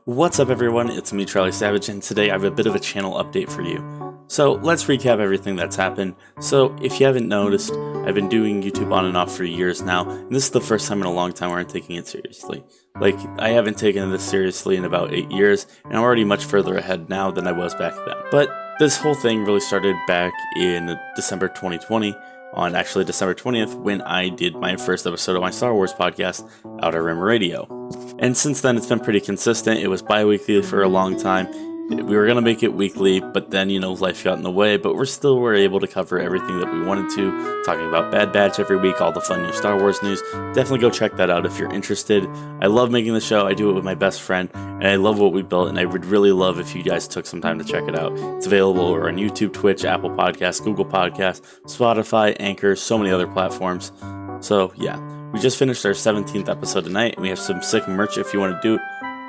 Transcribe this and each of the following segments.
What's up everyone, it's me Charlie Savage, and today I have a bit of a channel update for you. So let's recap everything that's happened. So if you haven't noticed, I've been doing YouTube on and off for years now, and this is the first time in a long time where I'm taking it seriously. Like, I haven't taken this seriously in about 8 years, and I'm already much further ahead now than I was back then. But this whole thing really started back in December 2020, on actually December 20th, when I did my first episode of my Star Wars podcast, Outer Rim Radio. And since then, it's been pretty consistent. It was bi-weekly for a long time. We were going to make it weekly, but then, life got in the way, but we're able to cover everything that we wanted to, talking about Bad Batch every week, all the fun new Star Wars news. Definitely go check that out if you're interested. I love making the show. I do it with my best friend, and I love what we built, and I would really love if you guys took some time to check it out. It's available over on YouTube, Twitch, Apple Podcasts, Google Podcasts, Spotify, Anchor, so many other platforms. So, yeah. We just finished our 17th episode tonight, and we have some sick merch if you want to do.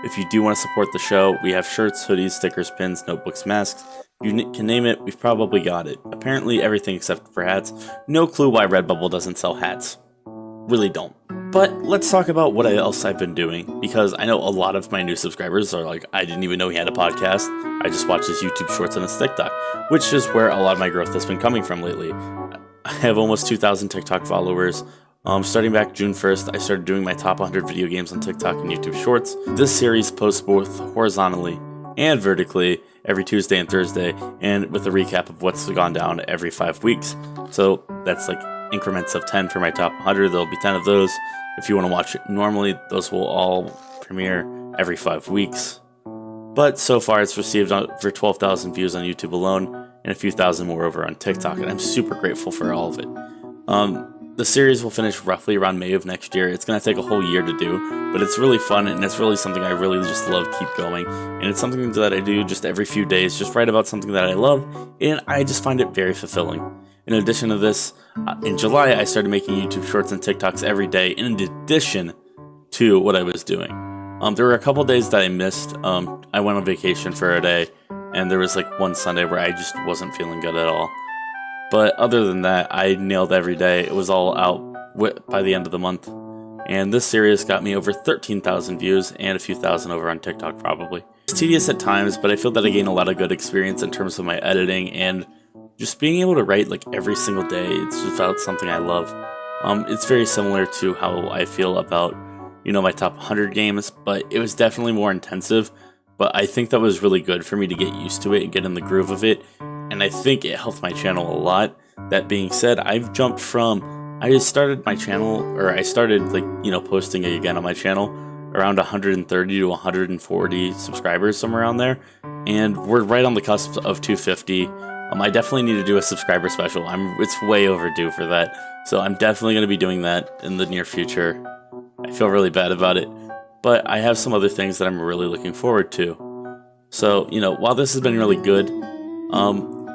If you do want to support the show, we have shirts, hoodies, stickers, pins, notebooks, masks. You can name it, we've probably got it. Apparently everything except for hats. No clue why Redbubble doesn't sell hats. Really don't. But let's talk about what else I've been doing, because I know a lot of my new subscribers are like, I didn't even know he had a podcast. I just watched his YouTube shorts and his TikTok, which is where a lot of my growth has been coming from lately. I have almost 2,000 TikTok followers. Starting back June 1st, I started doing my top 100 video games on TikTok and YouTube Shorts. This series posts both horizontally and vertically every Tuesday and Thursday, and with a recap of what's gone down every 5 weeks. So that's like increments of 10 for my top 100. There'll be 10 of those. If you want to watch it normally, those will all premiere every 5 weeks. But so far, it's received over 12,000 views on YouTube alone, and a few thousand more over on TikTok, and I'm super grateful for all of it. The series will finish roughly around May of next year. It's going to take a whole year to do, but it's really fun, and it's really something I really just love keep going. And it's something that I do just every few days, just write about something that I love, and I just find it very fulfilling. In addition to this, in July, I started making YouTube Shorts and TikToks every day, in addition to what I was doing. There were a couple days that I missed. I went on vacation for a day, and there was like one Sunday where I just wasn't feeling good at all. But other than that, I nailed every day. It was all out by the end of the month. And this series got me over 13,000 views and a few thousand over on TikTok probably. It's tedious at times, but I feel that I gain a lot of good experience in terms of my editing and just being able to write like every single day. It's just about something I love. It's very similar to how I feel about, my top 100 games, but it was definitely more intensive. But I think that was really good for me to get used to it and get in the groove of it. And I think it helped my channel a lot. That being said, I've jumped from, I started posting again on my channel around 130 to 140 subscribers, somewhere around there. And we're right on the cusp of 250. I definitely need to do a subscriber special. It's way overdue for that. So I'm definitely going to be doing that in the near future. I feel really bad about it. But I have some other things that I'm really looking forward to. So, while this has been really good,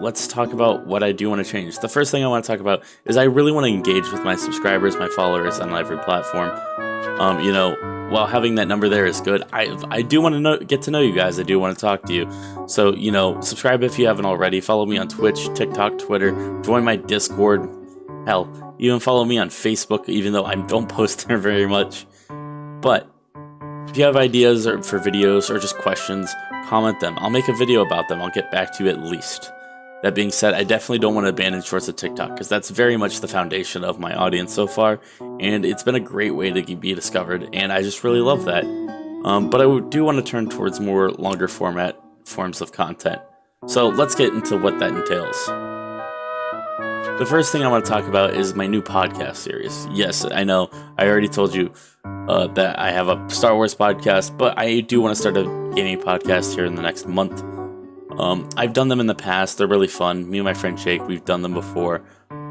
let's talk about what I do want to change. The first thing I want to talk about is I really want to engage with my subscribers, my followers on every platform. While having that number there is good, I do want to get to know you guys. I do want to talk to you. So, subscribe if you haven't already. Follow me on Twitch, TikTok, Twitter. Join my Discord. Hell, even follow me on Facebook, even though I don't post there very much. But if you have ideas for videos or just questions, comment them. I'll make a video about them. I'll get back to you at least. That being said, I definitely don't want to abandon Shorts of TikTok, because that's very much the foundation of my audience so far, and it's been a great way to be discovered, and I just really love that. But I do want to turn towards more longer forms of content. So let's get into what that entails. The first thing I want to talk about is my new podcast series. Yes, I know, I already told you that I have a Star Wars podcast, but I do want to start a gaming podcast here in the next month. I've done them in the past. They're really fun. Me and my friend Jake, we've done them before,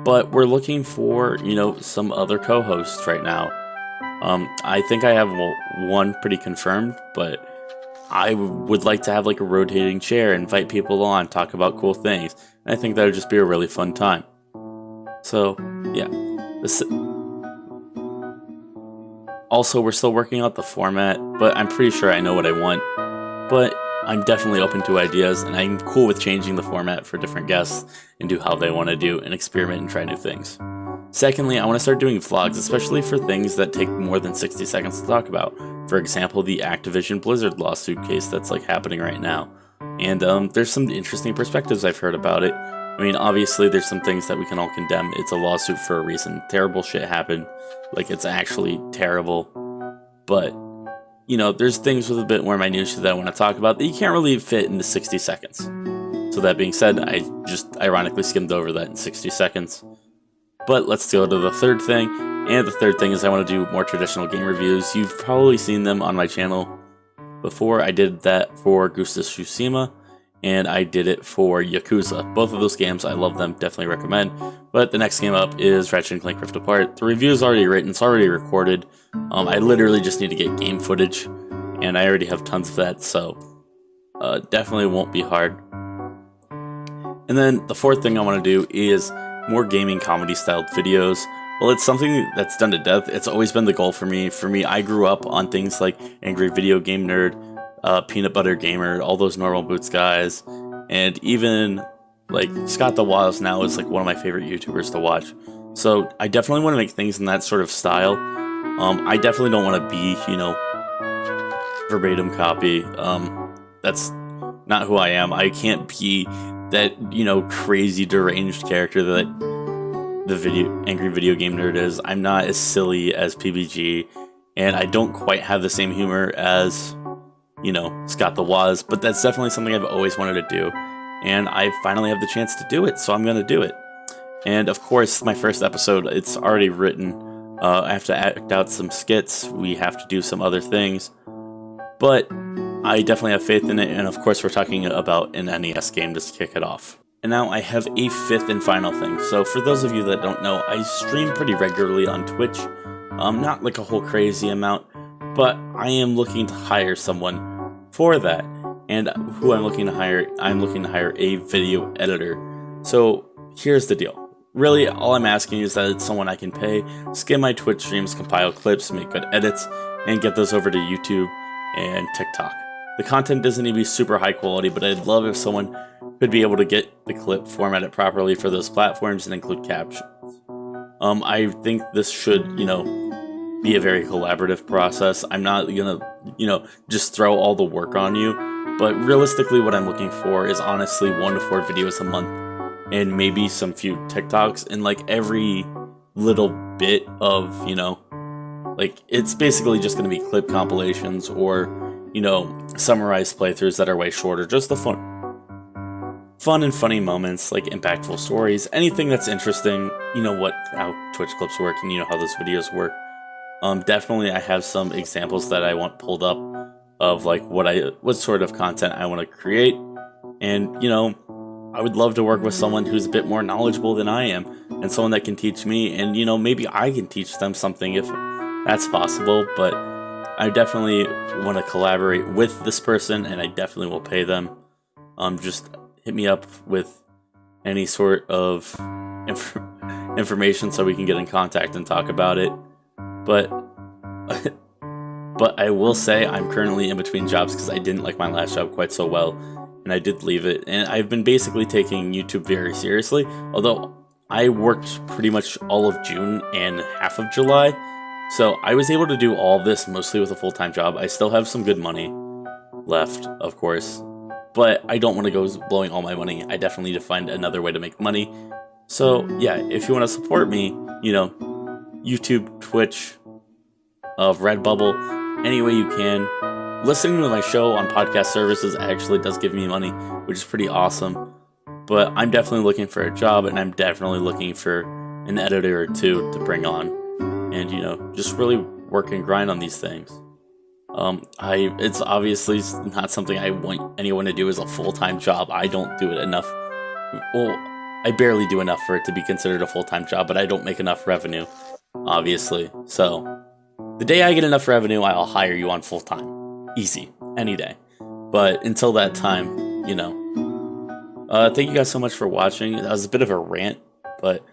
but we're looking for, some other co-hosts right now. I think I have one pretty confirmed, but I would like to have like a rotating chair, invite people on, talk about cool things. And I think that would just be a really fun time. So, yeah. Also, we're still working out the format, but I'm pretty sure I know what I want. But I'm definitely open to ideas, and I'm cool with changing the format for different guests and do how they want to do and experiment and try new things. Secondly, I want to start doing vlogs, especially for things that take more than 60 seconds to talk about. For example, the Activision Blizzard lawsuit case that's like happening right now. And there's some interesting perspectives I've heard about it. I mean, obviously there's some things that we can all condemn. It's a lawsuit for a reason. Terrible shit happened. Like, it's actually terrible. But, you know, there's things with a bit more minutia that I want to talk about that you can't really fit into 60 seconds. So that being said, I just ironically skimmed over that in 60 seconds. But let's go to the third thing. And the third thing is I want to do more traditional game reviews. You've probably seen them on my channel before. I did that for Ghost of Tsushima, and I did it for Yakuza. Both of those games, I love them, definitely recommend. But the next game up is Ratchet & Clank Rift Apart. The review is already written, it's already recorded. I literally just need to get game footage, and I already have tons of that, so definitely won't be hard. And then the fourth thing I want to do is more gaming comedy styled videos. Well, it's something that's done to death. It's always been the goal for me. I grew up on things like Angry Video Game Nerd, Peanut Butter Gamer, all those Normal Boots guys, and even like Scott the Woz now is like one of my favorite YouTubers to watch. So I definitely want to make things in that sort of style. I definitely don't want to be, you know, verbatim copy. That's not who I am. I can't be that, you know, crazy deranged character that the Angry Video Game Nerd is. I'm not as silly as PBG, and I don't quite have the same humor as, you know, Scott the Woz, but that's definitely something I've always wanted to do, and I finally have the chance to do it, so I'm gonna do it. And of course, my first episode, it's already written. I have to act out some skits, we have to do some other things, but I definitely have faith in it, and of course we're talking about an NES game to kick it off. And now I have a fifth and final thing. So for those of you that don't know, I stream pretty regularly on Twitch. Not like a whole crazy amount, but I am looking to hire someone for that. And who I'm looking to hire a video editor. So here's the deal. Really, all I'm asking is that it's someone I can pay, skim my Twitch streams, compile clips, make good edits, and get those over to YouTube and TikTok. The content doesn't need to be super high quality, but I'd love if someone could be able to get the clip formatted properly for those platforms and include captions. I think this should, you know, be a very collaborative process. I'm not gonna, you know, just throw all the work on you, but realistically what I'm looking for is honestly 1 to 4 videos a month and maybe some few TikToks, and like every little bit of, you know, like it's basically just gonna be clip compilations or, you know, summarized playthroughs that are way shorter, just the fun and funny moments, like impactful stories, anything that's interesting, you know how Twitch clips work and you know how those videos work. Definitely I have some examples that I want pulled up of like what sort of content I want to create, and you know, I would love to work with someone who's a bit more knowledgeable than I am, and someone that can teach me, and you know, maybe I can teach them something if that's possible, but I definitely want to collaborate with this person, and I definitely will pay them. Just hit me up with any sort of information so we can get in contact and talk about it. But I will say I'm currently in between jobs because I didn't like my last job quite so well, and I did leave it. And I've been basically taking YouTube very seriously, although I worked pretty much all of June and half of July. So I was able to do all this mostly with a full-time job. I still have some good money left, of course, but I don't want to go blowing all my money. I definitely need to find another way to make money. So yeah, if you want to support me, you know, YouTube, Twitch, Redbubble, any way you can. Listening to my show on podcast services actually does give me money, which is pretty awesome. But I'm definitely looking for a job, and I'm definitely looking for an editor or two to bring on. And, you know, just really work and grind on these things. It's obviously not something I want anyone to do as a full-time job. I don't do it enough. Well, I barely do enough for it to be considered a full-time job, but I don't make enough revenue, obviously. So, the day I get enough revenue, I'll hire you on full-time. Easy. Any day. But until that time, you know. Thank you guys so much for watching. That was a bit of a rant, but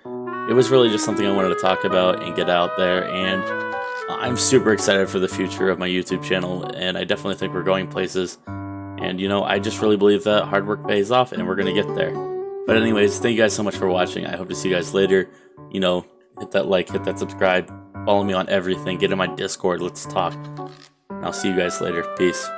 it was really just something I wanted to talk about and get out there, and I'm super excited for the future of my YouTube channel, and I definitely think we're going places, and you know, I just really believe that hard work pays off, and we're gonna get there. But anyways, thank you guys so much for watching. I hope to see you guys later. You know, hit that like, hit that subscribe, follow me on everything, get in my Discord, let's talk. I'll see you guys later. Peace.